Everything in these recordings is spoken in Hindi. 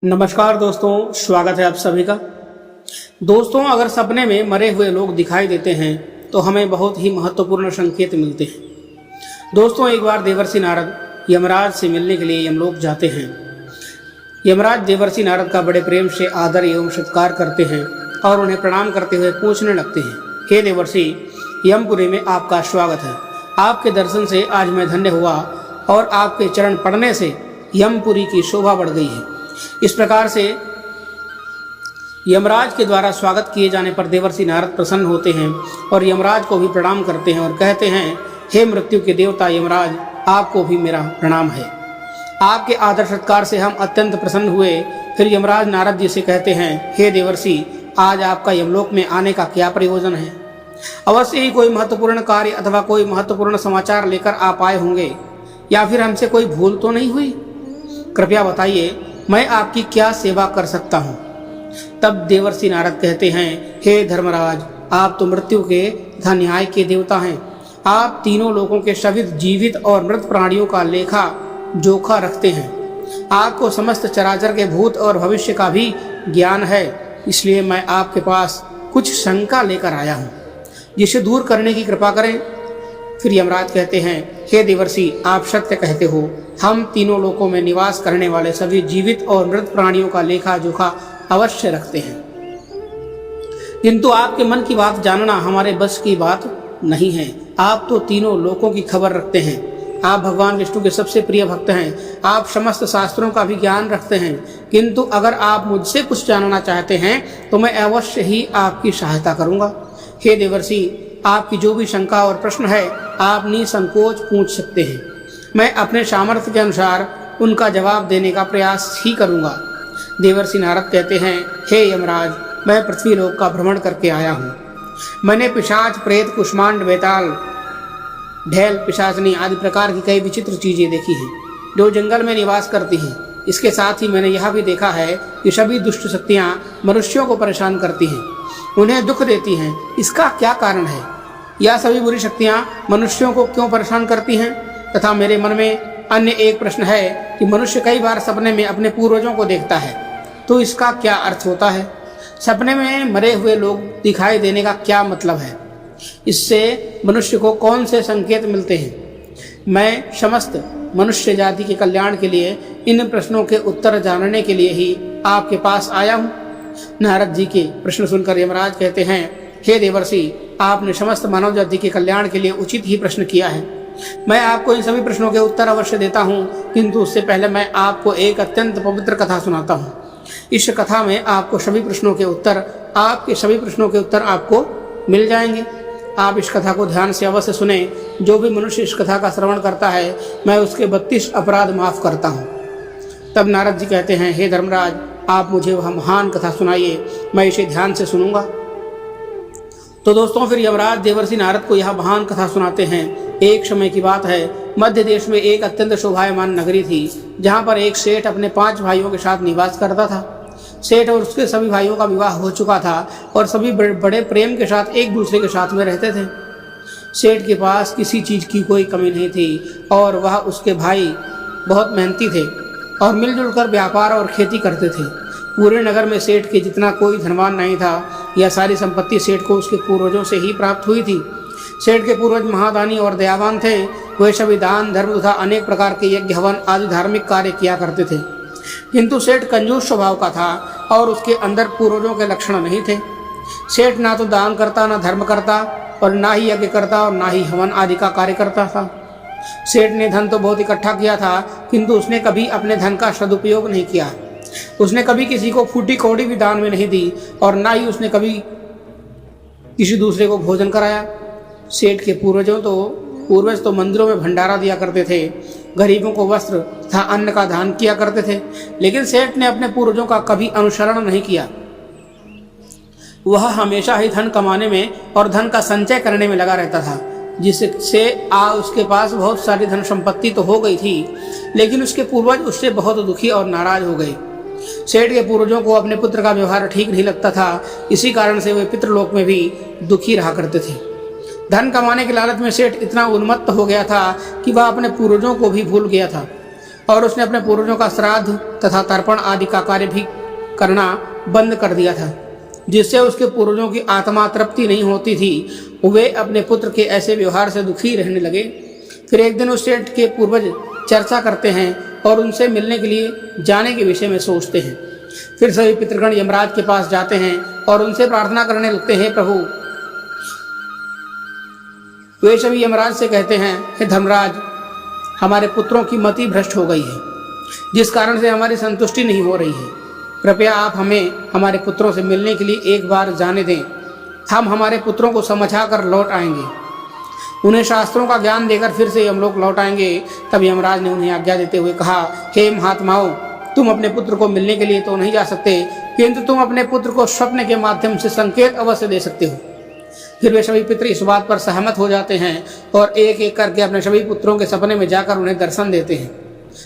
नमस्कार दोस्तों, स्वागत है आप सभी का। दोस्तों, अगर सपने में मरे हुए लोग दिखाई देते हैं तो हमें बहुत ही महत्वपूर्ण संकेत मिलते हैं। दोस्तों, एक बार देवर्षि नारद यमराज से मिलने के लिए यमलोक जाते हैं। यमराज देवर्षि नारद का बड़े प्रेम से आदर एवं सत्कार करते हैं और उन्हें प्रणाम करते हुए पूछने लगते हैं, हे देवर्षि, यमपुरी में आपका स्वागत है। आपके दर्शन से आज मैं धन्य हुआ और आपके चरण पड़ने से यमपुरी की शोभा बढ़ गई है। इस प्रकार से यमराज के द्वारा स्वागत किए जाने पर देवर्षि नारद प्रसन्न होते हैं और यमराज को भी प्रणाम करते हैं और कहते हैं, हे मृत्यु के देवता यमराज, आपको भी मेरा प्रणाम है। आपके आदर सत्कार से हम अत्यंत प्रसन्न हुए। फिर यमराज नारद जी से कहते हैं, हे देवर्षि, आज आपका यमलोक में आने का क्या प्रयोजन है? अवश्य ही कोई महत्वपूर्ण कार्य अथवा कोई महत्वपूर्ण समाचार लेकर आप आए होंगे, या फिर हमसे कोई भूल तो नहीं हुई? कृपया बताइए, मैं आपकी क्या सेवा कर सकता हूँ? तब देवर्षि नारद कहते हैं, हे धर्मराज, आप तो मृत्यु के तथा न्याय के देवता हैं। आप तीनों लोगों के सभी जीवित और मृत प्राणियों का लेखा जोखा रखते हैं। आपको समस्त चराचर के भूत और भविष्य का भी ज्ञान है। इसलिए मैं आपके पास कुछ शंका लेकर आया हूँ, जिसे दूर करने की कृपा करें। फिर यमराज कहते हैं, हे देवर्षि, आप सत्य कहते हो। हम तीनों लोकों में निवास करने वाले सभी जीवित और मृत प्राणियों का लेखा जोखा अवश्य रखते हैं, किंतु आपके मन की बात जानना हमारे बस की बात नहीं है। आप तो तीनों लोकों की खबर रखते हैं। आप भगवान विष्णु के सबसे प्रिय भक्त हैं। आप समस्त शास्त्रों का भी ज्ञान रखते हैं, किंतु अगर आप मुझसे कुछ जानना चाहते हैं तो मैं अवश्य ही आपकी सहायता करूंगा। हे देवर्षि, आपकी जो भी शंका और प्रश्न है आप निसंकोच पूछ सकते हैं। मैं अपने सामर्थ्य के अनुसार उनका जवाब देने का प्रयास ही करूंगा। देवर्षि नारद कहते हैं, हे यमराज, मैं पृथ्वी लोक का भ्रमण करके आया हूँ। मैंने पिशाच, प्रेत, कुष्मांड, बेताल, ढेल, पिशाचनी आदि प्रकार की कई विचित्र चीजें देखी हैं जो जंगल में निवास करती हैं। इसके साथ ही मैंने यह भी देखा है कि सभी दुष्ट शक्तियाँ मनुष्यों को परेशान करती हैं, उन्हें दुख देती हैं। इसका क्या कारण है? यह सभी बुरी शक्तियाँ मनुष्यों को क्यों परेशान करती हैं? तथा मेरे मन में अन्य एक प्रश्न है कि मनुष्य कई बार सपने में अपने पूर्वजों को देखता है, तो इसका क्या अर्थ होता है? सपने में मरे हुए लोग दिखाई देने का क्या मतलब है? इससे मनुष्य को कौन से संकेत मिलते हैं? मैं समस्त मनुष्य जाति के कल्याण के लिए इन प्रश्नों के उत्तर जानने के लिए ही आपके पास आया हूँ। नारद जी के प्रश्न सुनकर यमराज कहते हैं, हे देवर्षि, आपने समस्त मानव जाति के कल्याण के लिए उचित ही प्रश्न किया है। मैं आपको इन सभी प्रश्नों के उत्तर अवश्य देता हूँ, किंतु उससे पहले मैं आपको एक अत्यंत पवित्र कथा सुनाता हूँ। इस कथा में आपके सभी प्रश्नों के उत्तर आपको मिल जाएंगे। आप इस कथा को ध्यान से अवश्य सुने। जो भी मनुष्य इस कथा का श्रवण करता है, मैं उसके 32 अपराध माफ करता हूँ। तब नारद जी कहते हैं, हे धर्मराज, आप मुझे वह महान कथा सुनाइए, मैं इसे ध्यान से सुनूंगा। तो दोस्तों, फिर यमराज देवर्षि नारद को यह महान कथा सुनाते हैं। एक समय की बात है, मध्य देश में एक अत्यंत शोभायमान नगरी थी, जहाँ पर एक सेठ अपने 5 भाइयों के साथ निवास करता था। सेठ और उसके सभी भाइयों का विवाह हो चुका था और सभी बड़े प्रेम के साथ एक दूसरे के साथ में रहते थे। सेठ के पास किसी चीज़ की कोई कमी नहीं थी और वह उसके भाई बहुत मेहनती थे और मिलजुल कर व्यापार और खेती करते थे। पूरे नगर में सेठ के जितना कोई धनवान नहीं था। यह सारी संपत्ति सेठ को उसके पूर्वजों से ही प्राप्त हुई थी। सेठ के पूर्वज महादानी और दयावान थे। वे सभी दान, धर्म तथा अनेक प्रकार के यज्ञ, हवन आदि धार्मिक कार्य किया करते थे, किंतु सेठ कंजूस स्वभाव का था और उसके अंदर पूर्वजों के लक्षण नहीं थे। सेठ ना तो दान करता, ना धर्म करता और ना ही यज्ञ करता और ना ही हवन आदि का कार्य करता था। सेठ ने धन तो बहुत इकट्ठा किया था, किंतु उसने कभी अपने धन का सदुपयोग नहीं किया। उसने कभी किसी को फूटी कौड़ी भी दान में नहीं दी और ना ही उसने कभी किसी दूसरे को भोजन कराया। सेठ के पूर्वज तो मंदिरों में भंडारा दिया करते थे, गरीबों को वस्त्र तथा अन्न का दान किया करते थे, लेकिन सेठ ने अपने पूर्वजों का कभी अनुसरण नहीं किया। वह हमेशा ही धन कमाने में और धन का संचय करने में लगा रहता था, जिससे उसके पास बहुत सारी धन संपत्ति तो हो गई थी, लेकिन उसके पूर्वज उससे बहुत दुखी और नाराज हो गए। सेठ के पूर्वजों को अपने पुत्र का व्यवहार ठीक नहीं लगता था। इसी कारण से वे पितृलोक में भी दुखी रहा करते थे। धन कमाने के लालच में सेठ इतना उन्मत्त हो गया था कि वह अपने पूर्वजों को भी भूल गया था। और उसने अपने पूर्वजों का श्राद्ध तथा तर्पण आदि का कार्य भी करना बंद कर दिया था, जिससे उसके पूर्वजों की आत्मा तृप्ति नहीं होती थी। वे अपने पुत्र के ऐसे व्यवहार से दुखी रहने लगे। फिर एक दिन उस सेठ के पूर्वज चर्चा करते हैं और उनसे मिलने के लिए जाने के विषय में सोचते हैं। फिर सभी पितृगण यमराज के पास जाते हैं और उनसे प्रार्थना करने लगते हैं, प्रभु। वे सभी यमराज से कहते हैं, हे धर्मराज, हमारे पुत्रों की मति भ्रष्ट हो गई है, जिस कारण से हमारी संतुष्टि नहीं हो रही है। कृपया आप हमें हमारे पुत्रों से मिलने के लिए एक बार जाने दें। हम हमारे पुत्रों को समझा कर लौट आएंगे। उन्हें शास्त्रों का ज्ञान देकर फिर से हम लोग लौट आएंगे। तब यमराज ने उन्हें आज्ञा देते हुए कहा, हे महात्माओं, तुम अपने पुत्र को मिलने के लिए तो नहीं जा सकते, किंतु तुम अपने पुत्र को स्वप्न के माध्यम से संकेत अवश्य दे सकते हो। फिर वे सभी पितृ इस बात पर सहमत हो जाते हैं और एक एक करके अपने सभी पुत्रों के सपने में जाकर उन्हें दर्शन देते हैं।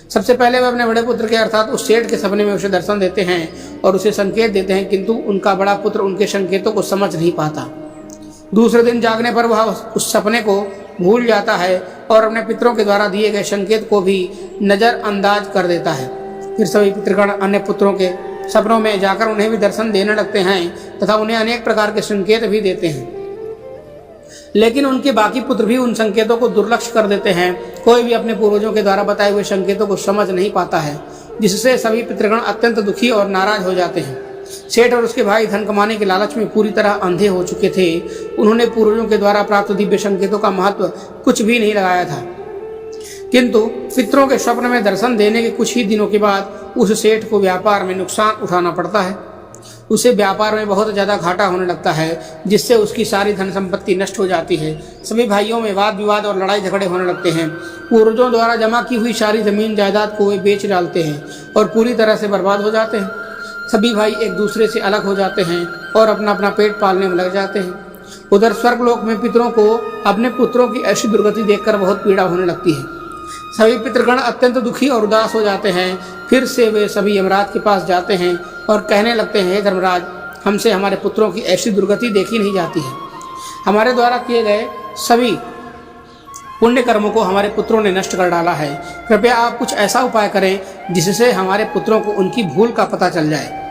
सबसे पहले वे अपने बड़े पुत्र के अर्थात उस सेठ के सपने में उसे दर्शन देते हैं और उसे संकेत देते हैं, किंतु उनका बड़ा पुत्र उनके संकेतों को समझ नहीं पाता। दूसरे दिन जागने पर वह उस सपने को भूल जाता है और अपने पितरों के द्वारा दिए गए संकेत को भी नजरअंदाज कर देता है। फिर सभी पितृगण अन्य पुत्रों के सपनों में जाकर उन्हें भी दर्शन देने लगते हैं तथा उन्हें अनेक प्रकार के संकेत भी देते हैं, लेकिन उनके बाकी पुत्र भी उन संकेतों को दुर्लक्ष्य कर देते हैं। कोई भी अपने पूर्वजों के द्वारा बताए हुए संकेतों को समझ नहीं पाता है, जिससे सभी पितृगण अत्यंत दुखी और नाराज हो जाते हैं। सेठ और उसके भाई धन कमाने के लालच में पूरी तरह अंधे हो चुके थे। उन्होंने पूर्वजों के द्वारा प्राप्त दिव्य संकेतों का महत्व कुछ भी नहीं लगाया था, किंतु पितरों के स्वप्न में दर्शन देने के कुछ ही दिनों के बाद उस सेठ को व्यापार में नुकसान उठाना पड़ता है। उसे व्यापार में बहुत ज़्यादा घाटा होने लगता है, जिससे उसकी सारी धन संपत्ति नष्ट हो जाती है। सभी भाइयों में वाद विवाद और लड़ाई झगड़े होने लगते हैं। पूर्वजों द्वारा जमा की हुई सारी जमीन जायदाद को वे बेच डालते हैं और पूरी तरह से बर्बाद हो जाते हैं। सभी भाई एक दूसरे से अलग हो जाते हैं और अपना अपना पेट पालने में लग जाते हैं। उधर स्वर्गलोक में पितरों को अपने पुत्रों की ऐसी दुर्गति देखकर बहुत पीड़ा होने लगती है। सभी पितृगण अत्यंत दुखी और उदास हो जाते हैं। फिर से वे सभी यमराज के पास जाते हैं और कहने लगते हैं, हे धर्मराज, हमसे हमारे पुत्रों की ऐसी दुर्गति देखी नहीं जाती है। हमारे द्वारा किए गए सभी पुण्य कर्मों को हमारे पुत्रों ने नष्ट कर डाला है। कृपया आप कुछ ऐसा उपाय करें जिससे हमारे पुत्रों को उनकी भूल का पता चल जाए।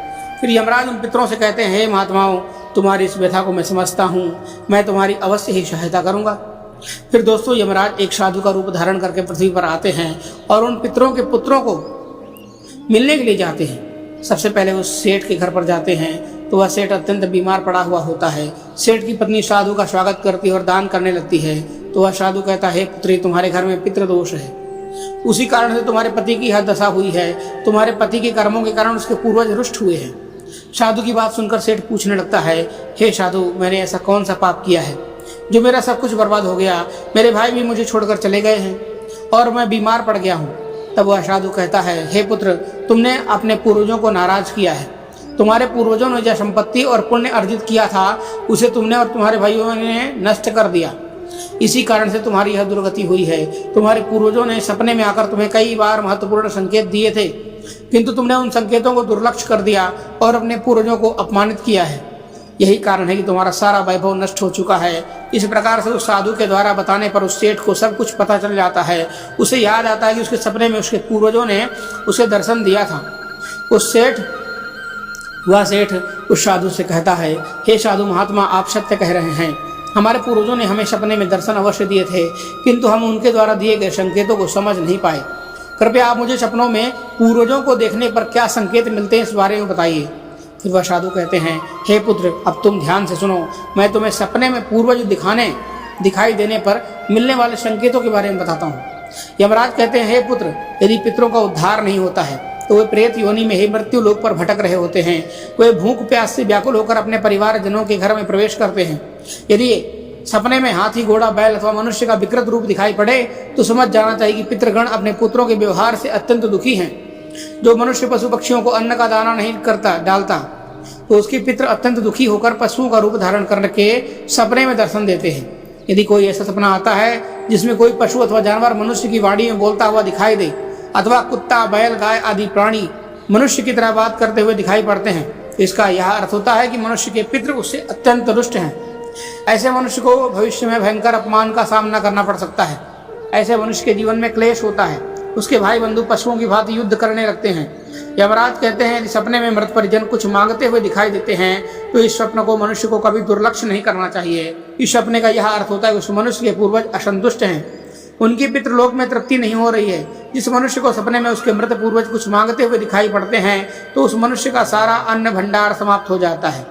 फिर यमराज उन पितरों से कहते हैं, हे महात्माओं, तुम्हारी इस व्यथा को मैं समझता हूँ, मैं तुम्हारी अवश्य ही सहायता करूँगा। फिर दोस्तों, यमराज एक साधु का रूप धारण करके पृथ्वी पर आते हैं और उन पितरों के पुत्रों को मिलने के लिए जाते हैं। सबसे पहले उस सेठ के घर पर जाते हैं तो वह सेठ अत्यंत बीमार पड़ा हुआ होता है। सेठ की पत्नी साधु का स्वागत करती है और दान करने लगती है, तो वह साधु कहता है, पुत्री, तुम्हारे घर में पितृदोष है, उसी कारण से तुम्हारे पति की यह दशा हुई है। तुम्हारे पति के कर्मों के कारण उसके पूर्वज रुष्ट हुए हैं। साधु की बात सुनकर सेठ पूछने लगता है, हे साधु, मैंने ऐसा कौन सा पाप किया है जो मेरा सब कुछ बर्बाद हो गया? मेरे भाई भी मुझे छोड़कर चले गए हैं और मैं बीमार पड़ गया हूँ। तब वह साधु कहता है, हे पुत्र, तुमने अपने पूर्वजों को नाराज किया है। तुम्हारे पूर्वजों ने जो संपत्ति और पुण्य अर्जित किया था उसे तुमने और तुम्हारे भाइयों ने नष्ट कर दिया। इसी कारण से तुम्हारी यह दुर्गति हुई है। तुम्हारे पूर्वजों ने सपने में आकर तुम्हें कई बार महत्वपूर्ण संकेत दिए थे, किंतु तुमने उन संकेतों को दुर्लक्ष्य कर दिया और अपने पूर्वजों को अपमानित किया है। यही कारण है कि तुम्हारा सारा वैभव नष्ट हो चुका है। इस प्रकार से उस साधु के द्वारा बताने पर उस सेठ को सब कुछ पता चल जाता है। उसे याद आता है कि उसके सपने में उसके पूर्वजों ने उसे दर्शन दिया था। वह सेठ उस साधु से कहता है, हे साधु महात्मा, आप सत्य कह रहे हैं। हमारे पूर्वजों ने हमें सपने में दर्शन अवश्य दिए थे, किंतु हम उनके द्वारा दिए गए संकेतों को समझ नहीं पाए। कृपया आप मुझे सपनों में पूर्वजों को देखने पर क्या संकेत मिलते हैं, इस बारे में बताइए। फिर वह साधु कहते हैं, हे पुत्र, अब तुम ध्यान से सुनो। मैं तुम्हें सपने में पूर्वज दिखाई देने पर मिलने वाले संकेतों के बारे में बताता हूँ। यमराज कहते हैं, हे पुत्र, यदि पितरों का उद्धार नहीं होता है तो वे प्रेत योनि में ही मृत्यु लोक पर भटक रहे होते हैं। वे भूख प्यास से व्याकुल होकर अपने परिवारजनों के घर में प्रवेश करते हैं। यदि सपने में हाथी, घोड़ा, बैल अथवा मनुष्य का विकृत रूप दिखाई पड़े तो समझ जाना चाहिए कि पितृगण अपने पुत्रों के व्यवहार से अत्यंत दुखी हैं। जो मनुष्य पशु पक्षियों को अन्न का दाना नहीं डालता तो उसके पितृ अत्यंत दुखी होकर पशुओं का रूप धारण करके सपने में दर्शन देते हैं। यदि कोई ऐसा सपना आता है जिसमें कोई पशु अथवा जानवर मनुष्य की वाणी में बोलता हुआ दिखाई दे अथवा कुत्ता, बैल, गाय आदि प्राणी मनुष्य की तरह बात करते हुए दिखाई पड़ते हैं, तो इसका यह अर्थ होता है कि मनुष्य के पितृ उससे अत्यंत रुष्ट हैं। ऐसे मनुष्य को भविष्य में भयंकर अपमान का सामना करना पड़ सकता है। ऐसे मनुष्य के जीवन में क्लेश होता है उसके भाई बंधु पशुओं की भांति युद्ध करने लगते हैं। यमराज कहते हैं, यदि सपने में मृत परिजन कुछ मांगते हुए दिखाई देते हैं तो इस स्वप्न को मनुष्य को कभी दुर्लक्ष्य नहीं करना चाहिए। इस सपने का यह अर्थ होता है उस मनुष्य के पूर्वज असंतुष्ट हैं, उनकी पितृलोक में तृप्ति नहीं हो रही है। जिस मनुष्य को सपने में उसके मृत पूर्वज कुछ मांगते हुए दिखाई पड़ते हैं तो उस मनुष्य का सारा अन्न भंडार समाप्त हो जाता है,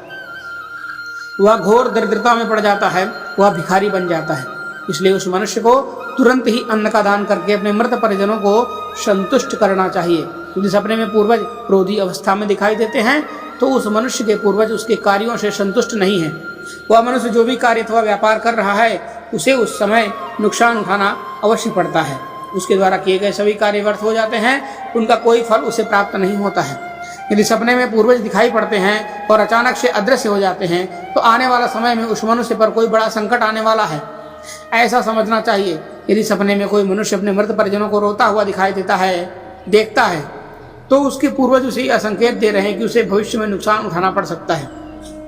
वह घोर दरिद्रता में पड़ जाता है, वह भिखारी बन जाता है। इसलिए उस मनुष्य को तुरंत ही अन्न का दान करके अपने मृत परिजनों को संतुष्ट करना चाहिए। यदि सपने में पूर्वज क्रोधी अवस्था में दिखाई देते हैं तो उस मनुष्य के पूर्वज उसके कार्यों से संतुष्ट नहीं है। वह मनुष्य जो भी कार्य अथवा व्यापार कर रहा है उसे उस समय नुकसान उठाना अवश्य पड़ता है। उसके द्वारा किए गए सभी कार्य व्यर्थ हो जाते हैं, उनका कोई फल उसे प्राप्त नहीं होता है। यदि सपने में पूर्वज दिखाई पड़ते हैं और अचानक से अदृश्य हो जाते हैं तो आने वाला समय में उस मनुष्य पर कोई बड़ा संकट आने वाला है, ऐसा समझना चाहिए। यदि सपने में कोई मनुष्य अपने मृत परिजनों को रोता हुआ दिखाई देखता है तो उसके पूर्वज उसे यह संकेत दे रहे हैं कि उसे भविष्य में नुकसान उठाना पड़ सकता है।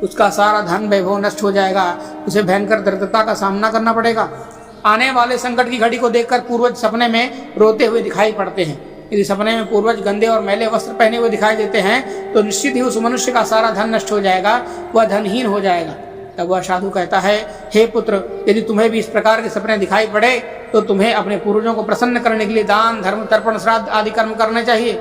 उसका सारा धन वैभव नष्ट हो जाएगा, उसे भयंकर दरिद्रता का सामना करना पड़ेगा। आने वाले संकट की घड़ी को देखकर पूर्वज सपने में रोते हुए दिखाई पड़ते हैं। यदि सपने में पूर्वज गंदे और मैले वस्त्र पहने हुए दिखाई देते हैं तो निश्चित ही उस मनुष्य का सारा धन नष्ट हो जाएगा, वह धनहीन हो जाएगा। तब वह साधु कहता है, हे पुत्र, यदि तुम्हें भी इस प्रकार के सपने दिखाई पड़े तो तुम्हें अपने पूर्वजों को प्रसन्न करने के लिए दान, धर्म, तर्पण, श्राद्ध आदि कर्म करने चाहिए,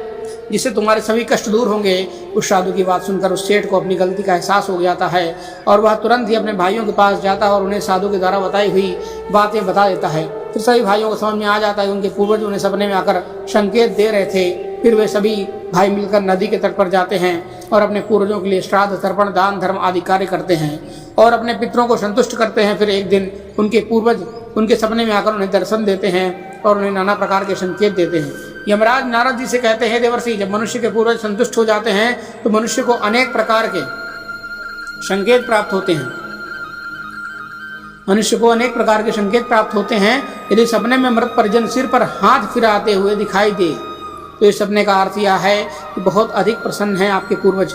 जिससे तुम्हारे सभी कष्ट दूर होंगे। उस साधु की बात सुनकर उस सेठ को अपनी गलती का एहसास हो जाता है और वह तुरंत ही अपने भाइयों के पास जाता है और उन्हें साधु के द्वारा बताई हुई बातें बता देता है। फिर सभी भाइयों को समझ में आ जाता है उनके पूर्वज उन्हें सपने में आकर संकेत दे रहे थे। फिर वे सभी भाई मिलकर नदी के तट पर जाते हैं और अपने पूर्वजों के लिए श्राद्ध, तर्पण, दान, धर्म आदि कार्य करते हैं और अपने पितरों को संतुष्ट करते हैं। फिर एक दिन उनके पूर्वज उनके सपने में आकर उन्हें दर्शन देते हैं और उन्हें नाना प्रकार के संकेत देते हैं। यमराज नारद जी से कहते हैं, देवर्षि, जब मनुष्य के पूर्वज संतुष्ट हो जाते हैं तो मनुष्य को अनेक प्रकार के संकेत प्राप्त होते हैं। मनुष्य को अनेक प्रकार के संकेत प्राप्त होते हैं। यदि सपने में मृत परिजन सिर पर हाथ फिराते हुए दिखाई दे तो इस सपने का अर्थ यह है कि बहुत अधिक प्रसन्न है आपके पूर्वज।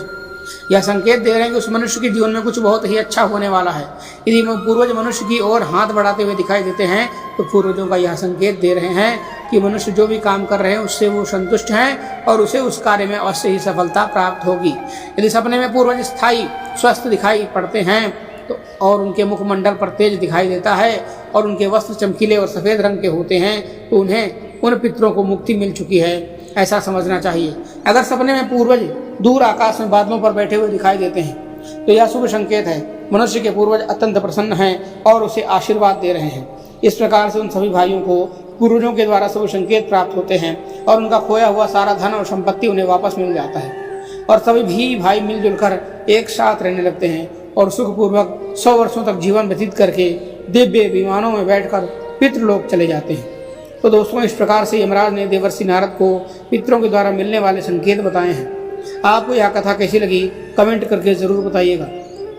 यह संकेत दे रहे हैं कि उस मनुष्य के जीवन में कुछ बहुत ही अच्छा होने वाला है। यदि पूर्वज मनुष्य की ओर हाथ बढ़ाते हुए दिखाई देते हैं तो पूर्वजों का यह संकेत दे रहे हैं कि मनुष्य जो भी काम कर रहे हैं उससे वो संतुष्ट हैं और उसे उस कार्य में अवश्य ही सफलता प्राप्त होगी। यदि सपने में पूर्वज स्थायी स्वस्थ दिखाई पड़ते हैं तो और उनके मुखमंडल पर तेज दिखाई देता है और उनके वस्त्र चमकीले और सफ़ेद रंग के होते हैं तो उन्हें उन पितरों को मुक्ति मिल चुकी है, ऐसा समझना चाहिए। अगर सपने में पूर्वज दूर आकाश में बादलों पर बैठे हुए दिखाई देते हैं तो यह शुभ संकेत है, मनुष्य के पूर्वज अत्यंत प्रसन्न हैं और उसे आशीर्वाद दे रहे हैं। इस प्रकार से उन सभी भाइयों को पूर्वजों के द्वारा शुभ संकेत प्राप्त होते हैं और उनका खोया हुआ सारा धन और संपत्ति उन्हें वापस मिल जाता है और सभी भी भाई मिलजुल कर एक साथ रहने लगते हैं और सुखपूर्वक 100 वर्षों तक जीवन व्यतीत करके दिव्य विमानों में बैठकर पितृलोक चले जाते हैं। तो दोस्तों, इस प्रकार से यमराज ने देवर्षि नारद को पितरों के द्वारा मिलने वाले संकेत बताए हैं। आपको यह कथा कैसी लगी कमेंट करके ज़रूर बताइएगा।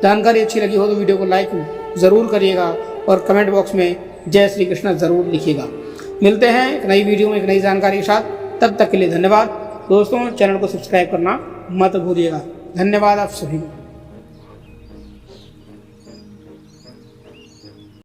जानकारी अच्छी लगी हो तो वीडियो को लाइक ज़रूर करिएगा और कमेंट बॉक्स में जय श्री कृष्ण ज़रूर लिखिएगा। मिलते हैं एक नई वीडियो में एक नई जानकारी के साथ। तब तक के लिए धन्यवाद। दोस्तों, चैनल को सब्सक्राइब करना मत भूलिएगा। धन्यवाद आप सभी को।